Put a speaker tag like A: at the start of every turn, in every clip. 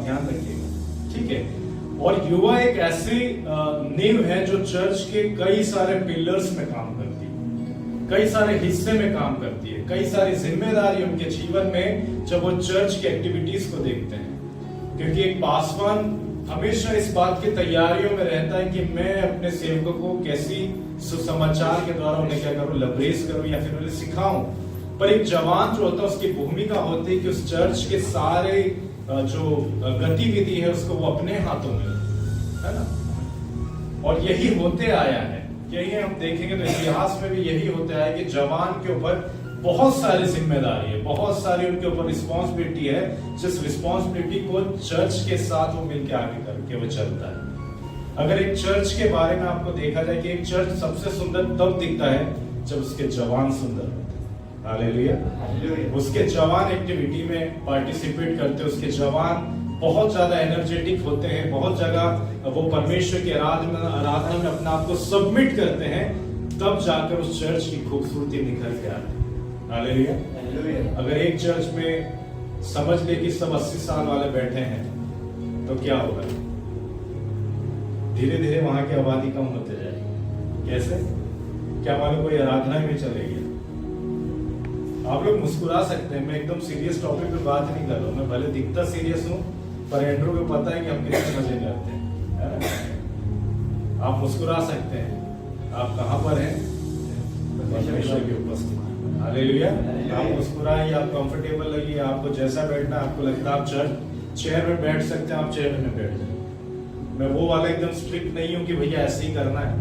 A: ध्यान रखिएगा, ठीक है। और युवा एक ऐसी नींव है जो चर्च के कई सारे पिलर्स में काम करती है, कई सारे हिस्से में काम करती है, कई सारी जिम्मेदारी उनके जीवन में जब वो चर्च की एक्टिविटीज को देखते हैं। क्योंकि एक पासवान हमेशा इस बात की तैयारियों में रहता है कि मैं अपने सेवकों को कैसी सुसमाचार के द्वारा उन्हें क्या करूं, लबरेज करूं या फिर उन्हें सिखाऊं। पर एक जवान जो होता है उसकी भूमिका होती है कि उस चर्च के सारे जो गतिविधि है उसको वो अपने हाथों में, है ना। और यही होते आया है, यही हम देखेंगे तो इतिहास में भी यही होते आया कि जवान के ऊपर बहुत सारी जिम्मेदारी है, बहुत सारी उनके ऊपर रिस्पॉन्सिबिलिटी है, जिस रिस्पॉन्सिबिलिटी को चर्च के साथ वो मिलकर आगे करके वो चलता है। अगर एक चर्च के बारे में आपको देखा जाए कि एक चर्च सबसे सुंदर तब दिखता है जब उसके जवान सुंदर होते हैं। हालेलुया। उसके जवान एक्टिविटी में पार्टिसिपेट करते हैं, उसके जवान बहुत ज्यादा एनर्जेटिक होते हैं, बहुत जगह वो परमेश्वर की आराधना में अपने आप को सबमिट करते हैं, तब जाकर उस चर्च की खूबसूरती निखर के आती है। हालेलुया। अगर एक चर्च में समझ ले कि सब 80 साल वाले बैठे हैं तो क्या होगा, धीरे धीरे वहां की आबादी कम होते जाएगी। कैसे? क्या मालूम कोई आराधना में चलेगी। आप लोग मुस्कुरा सकते हैं, मैं एकदम सीरियस टॉपिक पे बात नहीं कर रहा हूं, मैं भले दिखता सीरियस हूं पर एंड्रू को पता है कि हम कितने मजे करते हैं। आप मुस्कुरा सकते हैं। आप कहां पर हैं? परमेश्वर की उपस्थिति। हालेलुया। आप मुस्कुराइए, आप कंफर्टेबल लगिए, आपको जैसा बैठना आपको लगता है आप चेयर में बैठ सकते हैं, आप चेयर में बैठ जाए। मैं वो वाला एकदम स्ट्रिक्ट नहीं हूं कि भैया ऐसे ही करना है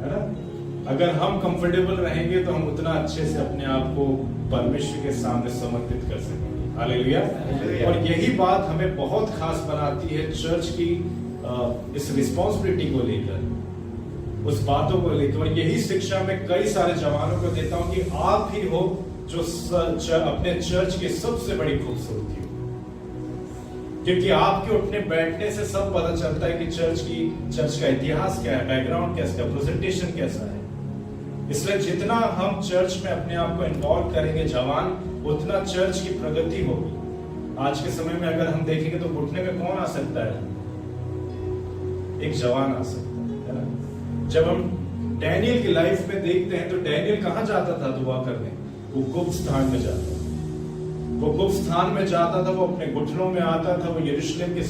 A: ना। अगर हम कंफर्टेबल रहेंगे तो हम उतना अच्छे से अपने आप को परमेश्वर के सामने समर्पित कर सकेंगे। हालेलुया। और यही बात हमें बहुत खास बनाती है चर्च की इस रिस्पॉन्सिबिलिटी को लेकर, उस बातों को लेकर। और यही शिक्षा मैं कई सारे जवानों को देता हूं कि आप ही हो जो अपने चर्च की सबसे बड़ी खूबसूरती हो, क्योंकि आपके उठने बैठने से सब पता चलता है कि चर्च का इतिहास क्या है, बैकग्राउंड कैसा है, प्रेजेंटेशन कैसा है। इसलिए जितना हम चर्च में अपने आप को इन्वॉल्व करेंगे जवान, उतना चर्च की प्रगति होगी। आज के समय में अगर हम देखेंगे तो घुटने में कौन आ सकता है? एक जवान आ सकता है ना। जब हम डैनियल की लाइफ में देखते हैं तो डैनियल कहां जाता था दुआ करने? वो गुप्त स्थान में जाता था। वो गुप्त स्थान में जाता था, वो अपने घुटनों में आता था, वो यरूशलेम के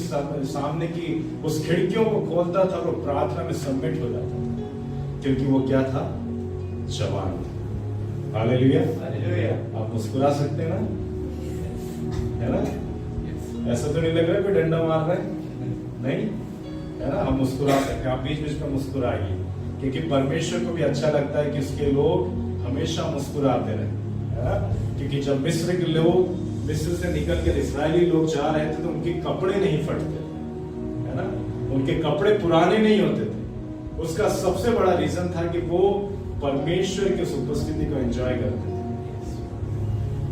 A: सामने की उस खिड़कियों को खोलता था, वो प्रार्थना में सबमिट हो जाता था, क्योंकि वो क्या था? जवान। हालेलुया। आप मुस्कुरा सकते हैं ना, है ना? ऐसा तो नहीं लग रहा है कोई डंडा मार रहा है, नहीं है ना। हम मुस्कुरा सकते हैं, आप बीच बीच में मुस्कुराइए, क्योंकि परमेश्वर को भी अच्छा लगता है कि उसके लोग हमेशा मुस्कुराते रहे, है ना। क्योंकि जब मिस्र से निकल कर इस्राएली लोग जा रहे थे तो उनके कपड़े नहीं फटते, है ना, उनके कपड़े पुराने नहीं होते थे। उसका सबसे बड़ा रीजन था कि वो परमेश्वर की उपस्थिति को एंजॉय करते थे,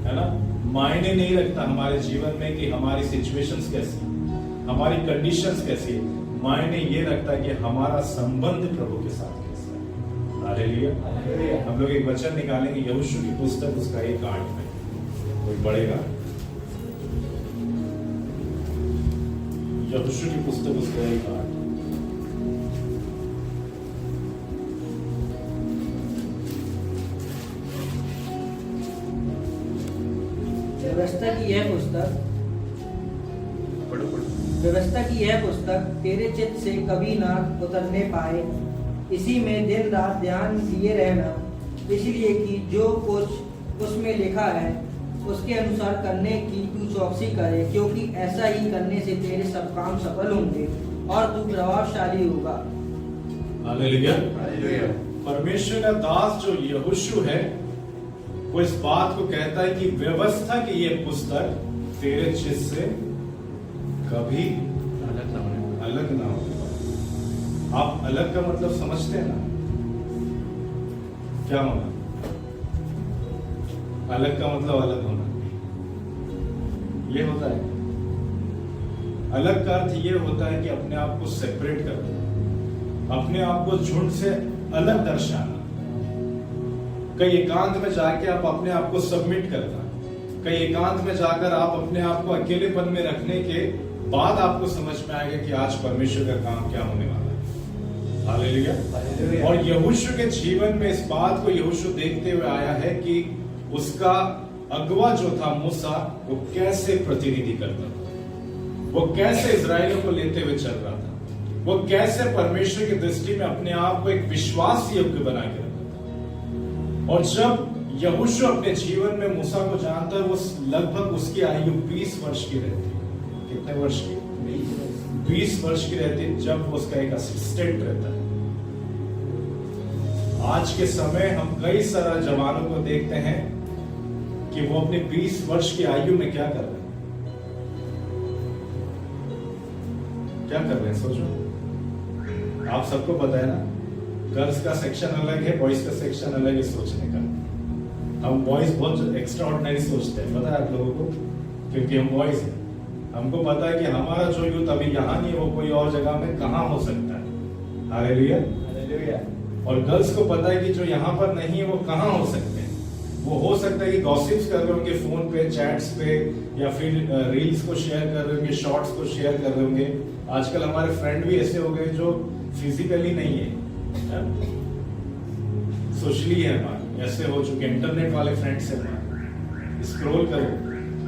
A: है ना। मायने नहीं रखता हमारे जीवन में कि हमारी सिचुएशंस कैसी, हमारी कंडीशंस कैसी, मायने ये रखता है कि हमारा संबंध प्रभु के साथ कैसा है। हालेलुया। हम लोग एक वचन निकालेंगे यहोशू की पुस्तक, उसका 1:8 में, कोई पढ़ेगा? यहोशू की पुस्तक उसका 1:8।
B: व्यवस्था की यह पुस्तक तेरे चित्त से कभी ना उतरने पाए, इसी में दिन रात ध्यान दिए रहना, इसलिए कि जो कुछ उसमें लिखा है उसके अनुसार करने की तू चौकसी करे, क्योंकि ऐसा ही करने से तेरे सब काम सफल होंगे और तू प्रभावशाली होगा।
A: हालेलुया। परमेश्वर का दास जो यहोशू है वो इस बात को कहता है कि व्यवस्था की ये पुस्तक तेरे चित्त से कभी अलग ना हो। आप अलग का मतलब समझते हैं ना? क्या होना? अलग का मतलब अलग होना, ये होता है। अलग का अर्थ ये होता है कि अपने आप को सेपरेट कर देना, अपने आप को झुंड से अलग दर्शाना, कहीं एकांत में जाके आप अपने आप को सबमिट करना, कहीं एकांत में जाकर आप अपने आप को अकेलेपन में रखने के बाद आपको समझ में आएगा कि आज परमेश्वर का काम क्या होने वाला है। हालेलुया। और यहोशू के जीवन में इस बात को यहोशू देखते हुए आया है कि उसका अगवा जो था मूसा, वो कैसे प्रतिनिधि करता था, वो कैसे इजराइलियों को लेते हुए चल रहा था, वो कैसे परमेश्वर की दृष्टि में अपने आप को एक विश्वास योग्य बना के रखा था। और जब यहोशू अपने जीवन में मूसा को जानता है, वो लगभग उसकी आयु 20 वर्ष की रहती है। कितने वर्ष की? 20 वर्ष की रहती है, जब वो उसका एक असिस्टेंट रहता है। आज के समय हम कई सारा जवानों को देखते हैं कि वो अपने 20 वर्ष की आयु में क्या कर रहे हैं, क्या कर रहे हैं, सोचो। आप सबको पता है ना, गर्ल्स का सेक्शन अलग है, बॉयज का सेक्शन अलग है सोचने का। हम बॉयज बहुत एक्स्ट्रा ऑर्डिनरी सोचते हैं, पता है आप लोगों को, क्योंकि हम बॉयज हैं। हमको पता है कि हमारा जो यूथ अभी यहाँ नहीं है, वो कोई और जगह में कहाँ हो सकता है। हालेलुया। और गर्ल्स को पता है कि जो यहाँ पर नहीं है वो कहाँ हो सकते हैं। वो हो सकता है कि गॉसिप्स कर रहे होंगे फोन पे, चैट्स पे, या फिर रील्स को शेयर कर रहे होंगे, शॉर्ट्स को शेयर कर रहे होंगे। आजकल हमारे फ्रेंड भी ऐसे हो गए जो फिजिकली नहीं है, सोशली है हमारे, ऐसे हो चुके इंटरनेट वाले फ्रेंड्स है हमारे। स्क्रॉल करो,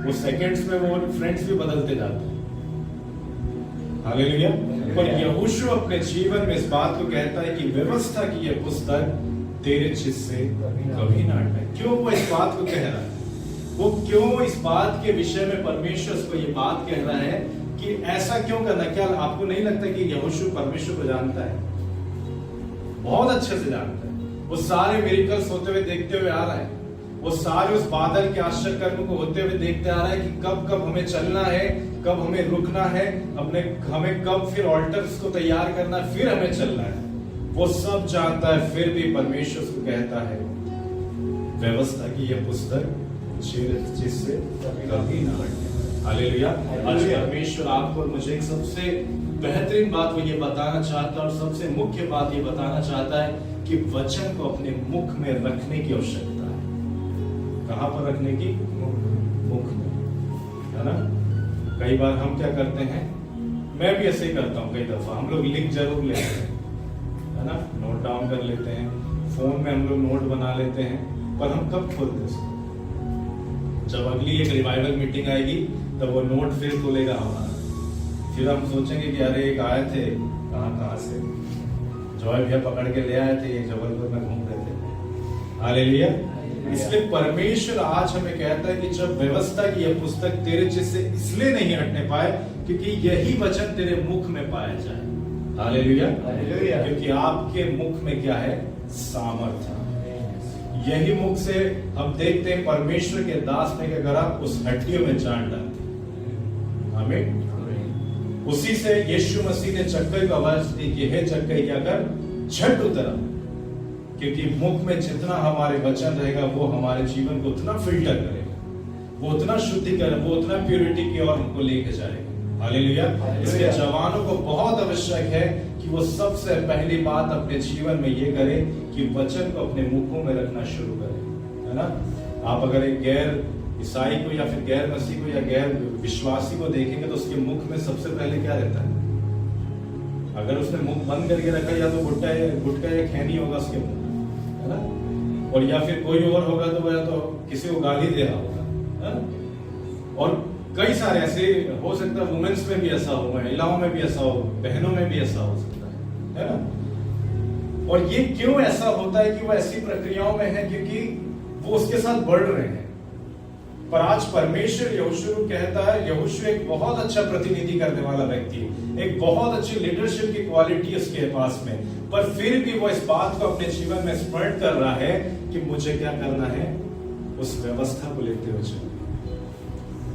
A: वो सेकंड्स में वो फ्रेंड्स भी बदलते जाते हैं। हालेलुया। पर यहोशू अपने जीवन में इस बात को कहता है कि व्यवस्था की यह पुस्तक तेरे चित्त से कभी ना हटे। क्यों वो इस बात को कह रहा है? वो क्यों इस बात के विषय में परमेश्वर को ये बात कह रहा है कि ऐसा क्यों करना? क्या आपको नहीं लगता कि यहोशू परमेश्वर को जानता है? बहुत अच्छे से जानता है। वो सारे मिरेकल्स होते हुए देखते हुए आ रहा है, वो सारे उस बादल के आश्चर्य कर्म को होते हुए देखते आ रहा है कि कब कब हमें चलना है, कब हमें रुकना है, हमें कब फिर ऑल्टर्स को तैयार करना है, फिर हमें चलना है। वो सब जानता है, फिर भी परमेश्वर उसको कहता है व्यवस्था की यह पुस्तक जिससे कभी ना हटे। हालेलुया। आज परमेश्वर आपको और मुझे एक सबसे बेहतरीन बात वो ये बताना चाहता है, और सबसे मुख्य बात ये बताना चाहता है कि वचन को अपने मुख में रखने की आवश्यकता है। कहां पर रखने की? मुख में, है ना। कई बार हम क्या करते हैं, मैं भी ऐसे ही करता हूं, कई दफा हम लोग लिख जरूर लेते हैं, है ना, नोट डाउन कर लेते हैं, फोन में हम लोग नोट बना लेते हैं, पर हम कब खोलते हैं? जब अगली एक रिवाइवल मीटिंग आएगी तब वो नोट फिर खोलेगा हमारा, फिर हम सोचेंगे कि अरे एक आए थे, कहां से जॉय भैया पकड़ के ले आए थे, ये जबलपुर में घूम रहे थे। हालेलुया। इसलिए परमेश्वर आज हमें कहता है कि जब व्यवस्था की यह पुस्तक तेरे चित्त से इसलिए नहीं हटने पाए क्योंकि यही वचन तेरे मुख में पाया जाए। हालेलुया। क्योंकि आपके मुख में क्या है? सामर्थ्य। यही मुख से हम देखते हैं परमेश्वर के दास ने क्या करा? उस हड्डियों में जान डाली। आमीन। उसी से यीशु मसीह ने चक्कर को आवाज दी कि हे चक्कर क्या कर, झट उतरा। क्योंकि मुख में जितना हमारे वचन रहेगा वो हमारे जीवन को उतना फिल्टर करेगा, वो उतना शुद्धिकरण, वो उतना प्योरिटी की ओर हमको लेके जाएगा। हालेलुया। इसलिए जवानों को बहुत आवश्यक है कि वो सबसे पहली बात अपने जीवन में ये करे कि वचन को अपने मुखों में रखना शुरू करें, है ना। आप अगर एक गैर ईसाई को या फिर गैर मसीह को या गैर विश्वासी को देखेंगे तो उसके मुख में सबसे पहले क्या रहता है? अगर उसने मुख बंद करके रखा, या तो गुटका या खैनी होगा उसके मुंह, है ना, और या फिर कोई और होगा तो वह तो किसी को गाली दे रहा होगा, है ना। और कई सारे ऐसे हो सकता है, वुमेन्स में भी ऐसा हो, महिलाओं में भी ऐसा हो, बहनों में भी ऐसा हो सकता है ना। और ये क्यों ऐसा होता है कि वो ऐसी प्रक्रियाओं में है? क्योंकि वो उसके साथ बढ़ रहे हैं। पर आज परमेश्वर यहोशू कहता है, यहोशू एक बहुत अच्छा प्रतिनिधि करने वाला व्यक्ति है, एक बहुत अच्छी लीडरशिप की क्वालिटी उसके पास में, पर फिर भी वो इस बात को अपने जीवन में स्मरण कर रहा है कि मुझे क्या करना है? उस व्यवस्था को लेते हुए चलना,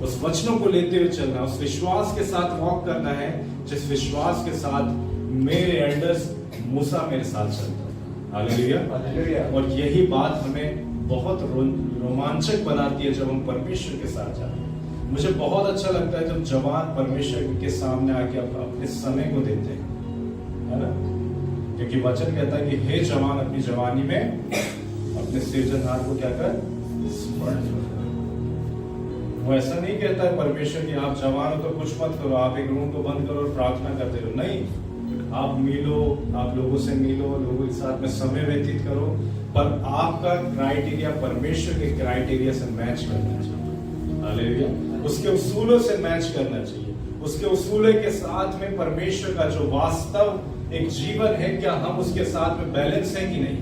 A: उस वचनों को लेते हुए चलना, उस विश्वास के साथ वॉक करना है जिस विश्वास के साथ मेरे एल्डर्स मूसा मेरे साथ चलता था। हालेलुया। और यही बात हमें बहुत रोमांचक बनाती है जब हम परमेश्वर के साथ जाते हैं। मुझे बहुत अच्छा लगता है जब जवान परमेश्वर के सामने आके अपने समय को देते हैं, है ना। क्योंकि वचन कहता है कि हे जवान, अपनी जवानी में अपने सृजनहार को क्या कर? स्मरण कर। वो ऐसा नहीं कहता है परमेश्वर कि आप जवान हो तो कुछ मत करो, आप एक रूम को बंद करो और प्रार्थना करते रहो। नहीं, आप मिलो, आप लोगों से मिलो, लोगों के साथ में समय व्यतीत करो, पर आपका क्राइटेरिया परमेश्वर के क्राइटेरिया से मैच करना चाहिए। हालेलुया। उसके उसूलों से मैच करना चाहिए। उसके उसूलों के साथ में परमेश्वर का जो वास्तव एक जीवन है, क्या हम उसके साथ में बैलेंस है कि नहीं,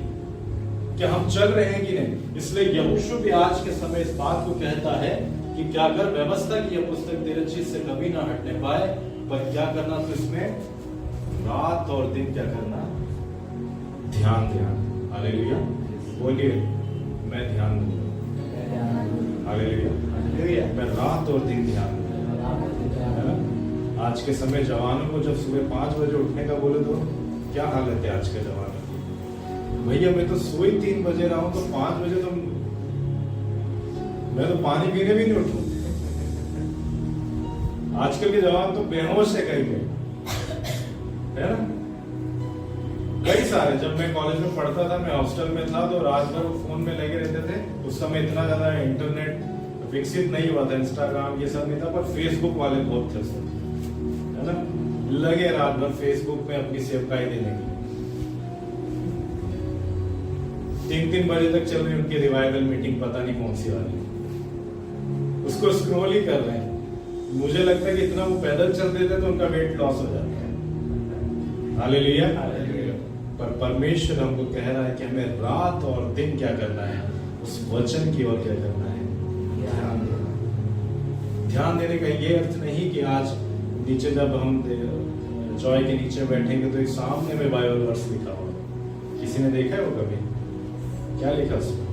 A: क्या हम चल रहे हैं कि नहीं। इसलिए यहोशू भी आज के समय इस बात को कहता है कि क्या कर, व्यवस्था की यह पुस्तक तेरे चीज से कभी ना हटने पाए, पर क्या करना, तो इसमें रात और दिन क्या करना, ध्यान देना। हालेलुया। बोलिए, मैं ध्यान दूंगा। हालेलुया। मैं रात और दिन ध्यान दूंगा। आज के समय जवानों को जब सुबह 5 बजे उठने का बोले तो क्या हालत है आज के जवानों की। भैया मैं तो सोई 3 बजे रहा हूं, तो 5 बजे तो मैं तो पानी पीने भी नहीं उठूं। आजकल के जवान तो बेहोश है कहीं पे, है ना। कई सारे, जब मैं कॉलेज में पढ़ता था, मैं हॉस्टल में था, तो रात भर वो फोन में लगे रहते थे। उस समय इतना ज्यादा इंटरनेट विकसित नहीं हुआ था, इंस्टाग्राम ये सब नहीं था, पर फेसबुक वाले बहुत थे, है ना। लगे रात भर फेसबुक में अपनी सेवकाई देने की। 3-3 बजे तक चल रही उनकी रिवाइवल मीटिंग, पता नहीं कौन सी वाली, उसको स्क्रॉल ही कर रहे हैं। मुझे लगता है कि इतना वो पैदल चल देते तो उनका वेट लॉस हो जाता है। हालेलुया। पर परमेश्वर हमको कह रहा है कि हमें रात और दिन क्या करना है, उस वचन की ओर क्या करना है, ध्यान देना। ध्यान देने का ये अर्थ नहीं कि आज नीचे जब हम जॉय के नीचे बैठेंगे तो सामने में बाइबल वर्स लिखा होगा। किसी ने देखा है वो कभी? क्या लिखा उसमें?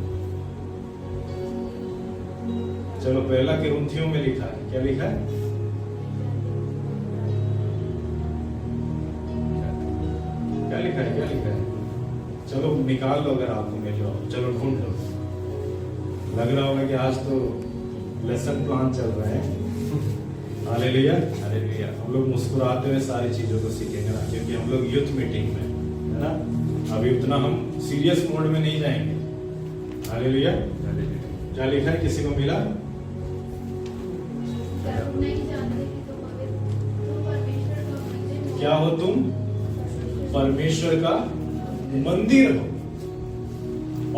A: चलो, पहला कुरिन्थियों में लिखा है। क्या लिखा है? क्या लिखा है? क्या लिखा है? चलो निकाल लो अगर आपको मिल रहा हो। चलो ढूंढ लो। लग रहा होगा कि आज तो लेसन प्लान चल रहा है। हालेलुया। हालेलुया। हम लोग मुस्कुराते हुए सारी चीजों को सीखेंगे ना, क्योंकि हम लोग यूथ मीटिंग में, है ना। अभी उतना हम सीरियस मोड में नहीं जाएंगे। हालेलुया। क्या लिखा है? किसी को मिला? क्या हो तुम? परमेश्वर का मंदिर हो।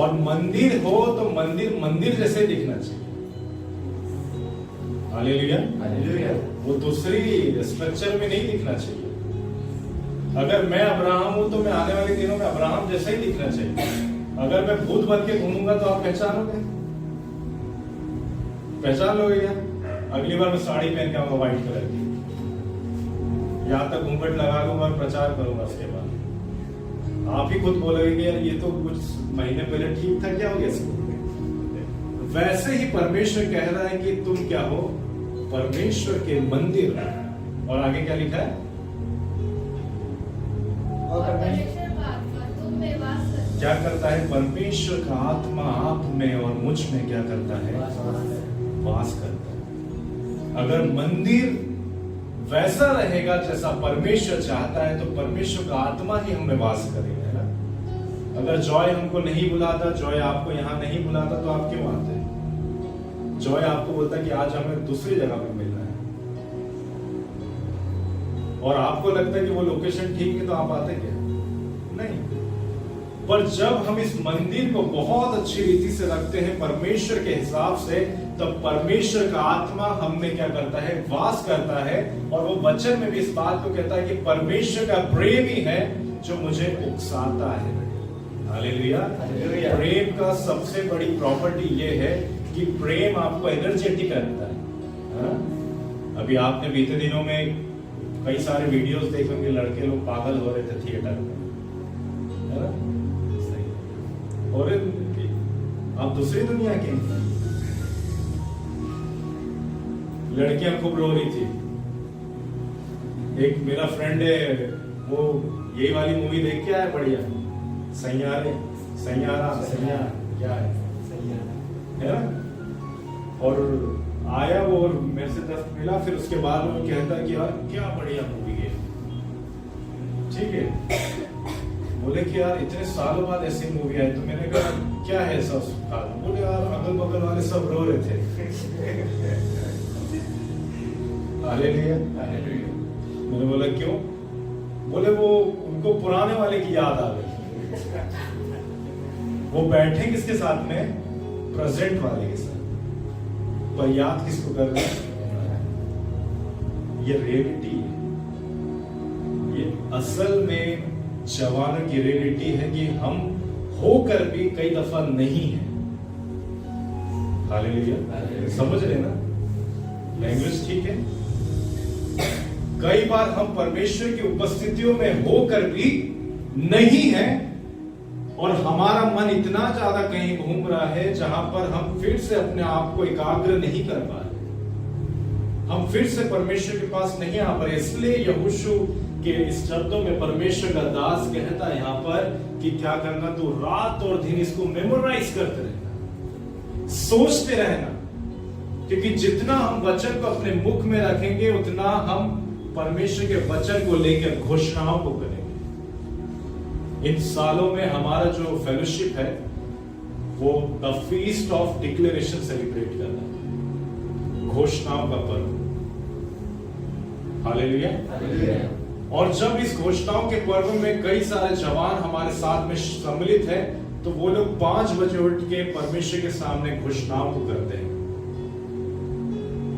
A: और मंदिर हो तो मंदिर मंदिर जैसे दिखना चाहिए। हालेलुया। हालेलुया। वो दूसरी स्ट्रक्चर में नहीं दिखना चाहिए। अगर मैं अब्राहम हूं तो मैं आने वाले दिनों में अब्राहम जैसा ही दिखना चाहिए। अगर मैं भूत बन के घूमूंगा तो आप पहचानोगे? पहचान लोगे क्या? अगली बार मैं साड़ी पहन के आऊंगा व्हाइट कलर की, यहां तक घूंघट लगा लूंगा और प्रचार करूंगा। उसके बाद आप ही खुद बोलोगे कि यार ये तो कुछ महीने पहले ठीक था, क्या हो गया इसको? वैसे ही परमेश्वर कह रहा है कि तुम क्या हो? परमेश्वर के मंदिर। और आगे क्या लिखा है? क्या करता है? परमेश्वर का आत्मा आप में और मुझ में क्या करता है? वास करता है। अगर मंदिर वैसा रहेगा जैसा परमेश्वर चाहता है, तो परमेश्वर का आत्मा ही हमें वास करेगा, है ना। अगर जॉय हमको नहीं बुलाता, जॉय आपको यहाँ नहीं बुलाता, तो आप क्यों आते हैं? जॉय आपको बोलता कि आज हमें दूसरी जगह पे मिलना है, और आपको लगता है कि वो लोकेशन ठीक है, तो आप आते क्या? नहीं। पर जब हम इस मंदिर को बहुत अच्छी रीति से रखते हैं परमेश्वर के हिसाब से, तब परमेश्वर का आत्मा हम में क्या करता है? वास करता है। और वो वचन में भी इस बात को कहता है कि परमेश्वर का प्रेम ही है जो मुझे उकसाता है। हालेलुया। प्रेम का सबसे बड़ी प्रॉपर्टी ये है कि प्रेम आपको एनर्जेटिक करता है। अभी आपने बीते दिनों में कई सारे वीडियोस देखे होंगे, लड़के लोग पागल हो रहे थे थिएटर में, है ना। और आप दूसरी दुनिया के, लड़कियां खूब रो रही थी। एक मेरा फ्रेंड है, वो यही वाली मूवी देख के आया, बढ़िया, सैयारा क्या है, है ना। और आया वो और मेरे से 10 मिला, फिर उसके बाद वो कहता कि यार क्या बढ़िया मूवी है, ठीक है। बोले कि यार इतने सालों बाद ऐसी मूवी आई, तो मैंने कहा क्या है ऐसा उस कारण? बोले यार अगल बगल वाले सब रो रहे थे। हालेलुया। मैंने बोला क्यों? बोले वो उनको पुराने वाले की याद आ गई। वो बैठे किसके साथ में? प्रेजेंट वाले के साथ, पर याद किसको कर रहे हैं? ये रियलिटी है। ये असल में जवानों की रियलिटी है कि हम होकर भी कई दफा नहीं है। हालेलुया। समझ रहे ना? लैंग्वेज ठीक है। कई बार हम परमेश्वर की उपस्थितियों में होकर भी नहीं है, और हमारा मन इतना ज्यादा कहीं घूम रहा है जहां पर हम फिर से अपने आप को एकाग्र नहीं कर पा रहे, हम फिर से परमेश्वर के पास नहीं आ पा रहे। इसलिए यहोशू के इस शब्दों में परमेश्वर का दास कहता है यहां पर कि क्या करना? तो रात और दिन इसको मेमोराइज करते रहना, सोचते रहना, क्योंकि जितना हम वचन को अपने मुख में रखेंगे उतना हम परमेश्वर के वचन को लेकर घोषणाओं को करेंगे। इन सालों में हमारा जो फेलोशिप है वो the feast of declaration celebrate करना है, घोषणाओं का पर्व। हालेलुया। और जब इस घोषणाओं के पर्व में कई सारे जवान हमारे साथ में सम्मिलित है, तो वो लोग 5 बजे उठ के परमेश्वर के सामने घोषणाओं को करते हैं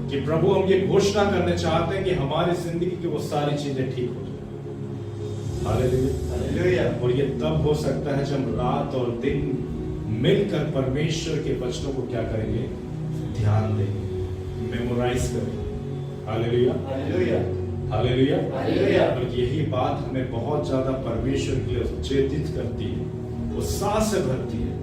A: कि प्रभु हम ये घोषणा करने चाहते हैं कि हमारी जिंदगी की वो सारी चीजें ठीक हो जाए। हालेलुया। और ये तब हो सकता है जब रात और दिन मिलकर परमेश्वर के वचनों को क्या करेंगे? ध्यान देंगे, मेमोराइज करेंगे। हालेलुया। हालेलुया। और यही बात हमें बहुत ज्यादा परमेश्वर के लिए चेतित करती है, उत्साह से भरती है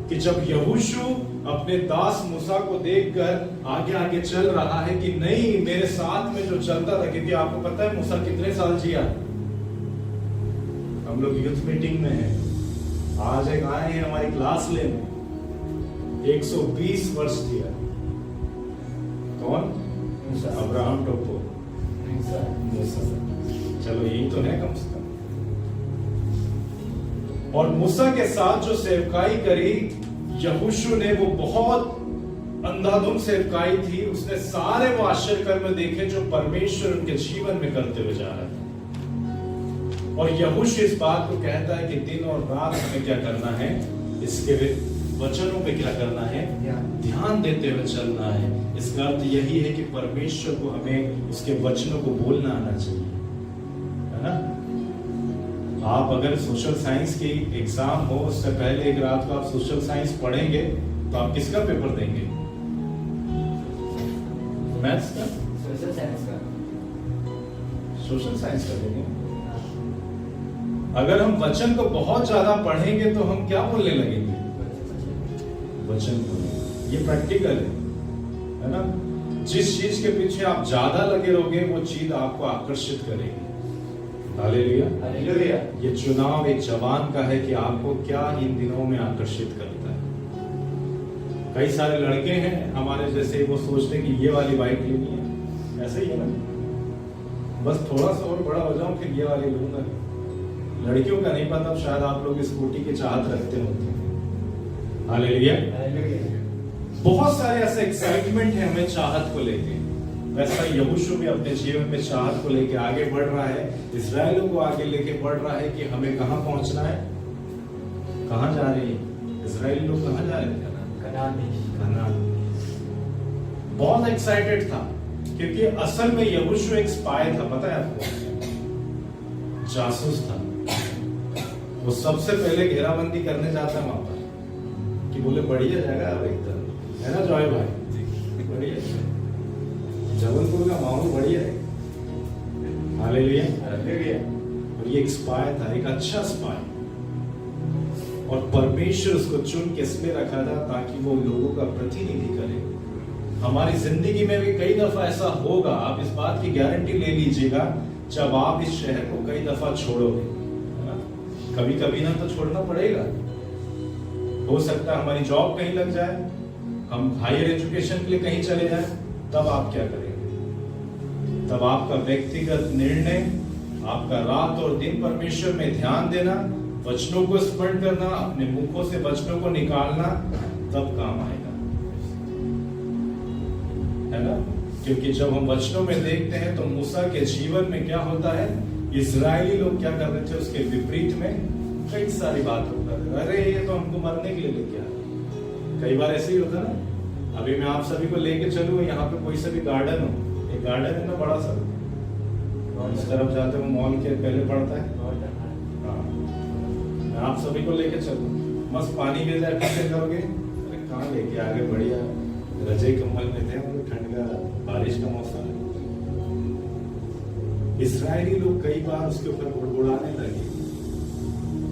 A: कि जब यहोशू अपने दास मूसा को देखकर आगे आगे चल रहा है कि नहीं मेरे साथ में जो चलता था, क्योंकि आपको पता है मूसा कितने साल जिया? हम लोग यूथ मीटिंग में हैं, आज एक आए हैं हमारी क्लास लेने, 120 वर्ष दिया। कौन? अब्राहम टोपो। चलो यही तो है कम से कम। और मूसा के साथ जो सेवकाई करी यहोशू ने, वो बहुत अंधाधुंध सेवकाई थी। उसने सारे वो आश्चर्य कर्म देखे जो परमेश्वर उनके जीवन में करते हुए जा रहा था। और यहोशू इस बात को कहता है कि दिन और रात हमें क्या करना है? इसके वचनों पे क्या करना है? ध्यान देते हुए चलना है। इसका अर्थ यही है कि परमेश्वर को हमें उसके वचनों को बोलना आना चाहिए, है ना? आप अगर सोशल साइंस की एग्जाम हो, उससे पहले एक रात को आप सोशल साइंस पढ़ेंगे तो आप किसका पेपर देंगे? मैथ्स का? सोशल साइंस का। सोशल साइंस का देंगे। अगर हम वचन को बहुत ज्यादा पढ़ेंगे तो हम क्या बोलने लगेंगे? वचन बोलेंगे। ये प्रैक्टिकल है ना? जिस चीज के पीछे आप ज्यादा लगे रहोगे वो चीज आपको आकर्षित करेगी। हालेलुया। हालेलुया। ये चुनाव एक जवान का है कि आपको क्या इन दिनों में आकर्षित करता है। कई सारे लड़के हैं हमारे जैसे, वो सोचते हैं कि ये वाली बाइक लेनी है, ऐसे ही है ना, बस थोड़ा सा और बड़ा हो जाऊं फिर ये वाली लूंगा। लड़कियों का नहीं पता, शायद आप लोग स्कूटी की चाहत रखते होते हैं। हालेलुया। बहुत सारे ऐसे एक्साइटमेंट है हमें चाहत को लेके। वैसा यहोशू भी अपने जीवन में चाहत को लेके आगे बढ़ रहा है, इस्राएलियों को आगे लेके बढ़ रहा है कि हमें कहां पहुंचना है, कहां जा रहे हैं इस्राएली लोग, कहां जा रहे हैं? कनान। बहुत एक्साइटेड था क्योंकि असल में यहोशू एक स्पाई था, पता है आपको? जासूस था। वो सबसे पहले घेराबंदी करने जाता है वहां पर कि बोले बढ़िया जगह है एकदम, है ना जॉय भाई? बढ़िया, जबलपुर का माहौल बढ़िया है। हालेलुया। और ये एक स्पाई था, एक अच्छा स्पाई, और परमेश्वर उसको चुन के इसलिए रखा था ताकि वो लोगों का प्रतिनिधि करे। हमारी जिंदगी में भी कई दफा ऐसा होगा, आप इस बात की गारंटी ले लीजिएगा, जब आप इस शहर को कई दफा छोड़ोगे, है ना? कभी कभी ना तो छोड़ना पड़ेगा। हो सकता है हमारी जॉब कहीं लग जाए, हम हायर एजुकेशन के लिए कहीं चले जाए, तब आप क्या करेंगे? तब आपका व्यक्तिगत निर्णय, आपका रात और दिन परमेश्वर में ध्यान देना, वचनों को स्मरण करना, अपने मुखों से वचनों को निकालना, तब काम आएगा, है ना? क्योंकि जब हम वचनों में देखते हैं तो मूसा के जीवन में क्या होता है, इजरायली लोग क्या कर रहे थे, उसके विपरीत में कई सारी बात कर रहे थे। अरे ये तो हमको मरने के लिए लेके आया। कई बार ऐसे ही होता है ना। अभी मैं आप सभी को लेके चलूँ, यहाँ पे कोई सा भी गार्डन हो, एक गार्डन है ना बड़ा सा, इस तरफ जाते हो मॉल के पहले पड़ता है, हाँ, मैं आप सभी को लेके चलूँ, मस्त पानी गिर जाए, कैसे करोगे? अरे कहाँ लेके आगे, बढ़िया रजाई कंबल में थे, ठंड का बारिश का मौसम है। इस्राएली लोग कई बार उसके ऊपर बुड़बुड़ाने लगे,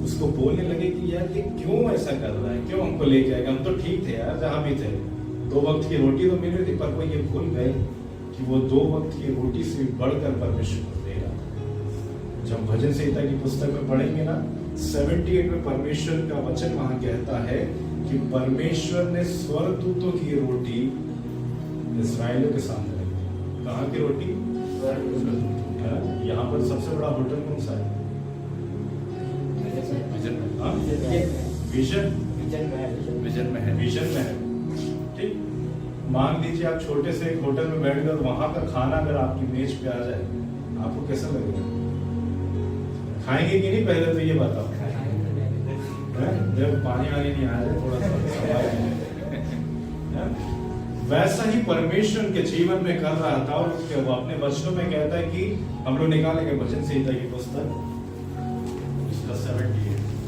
A: उसको बोलने लगे कि यार ये क्यों ऐसा कर रहा है, क्यों हमको लेके आएगा, हम तो ठीक थे यार, जहां भी थे, 2 वक्त की रोटी तो मिल रही थी, पर वो ये भूल गए कि वो 2 वक्त की रोटी से बढ़कर परमेश्वर को दे रहा था। जब भजन संहिता की पुस्तक में पढ़ेंगे ना, 78 में परमेश्वर का वचन वहां कहता है कि परमेश्वर ने स्वर्गदूतों की रोटी इस्राएलियों के सामने रखी। कहाँ की रोटी? यहाँ पर सबसे बड़ा होटल कौन सा है? विजन में है। ठीक, मान लीजिए आप छोटे से एक होटल में बैठ कर वहां का खाना अगर आपकी मेज पे आ जाए, आपको कैसा लगेगा? खाएंगे कि नहीं? पहले तो ये बताओ। जब पानी वानी नहीं आ जाए, थोड़ा सा वैसा ही परमेश्वर के जीवन में कर रहा था, और वो अपने वचनों में कहता है कि हम लोग निकालेंगे भजन संहिता की पुस्तक, इसका 78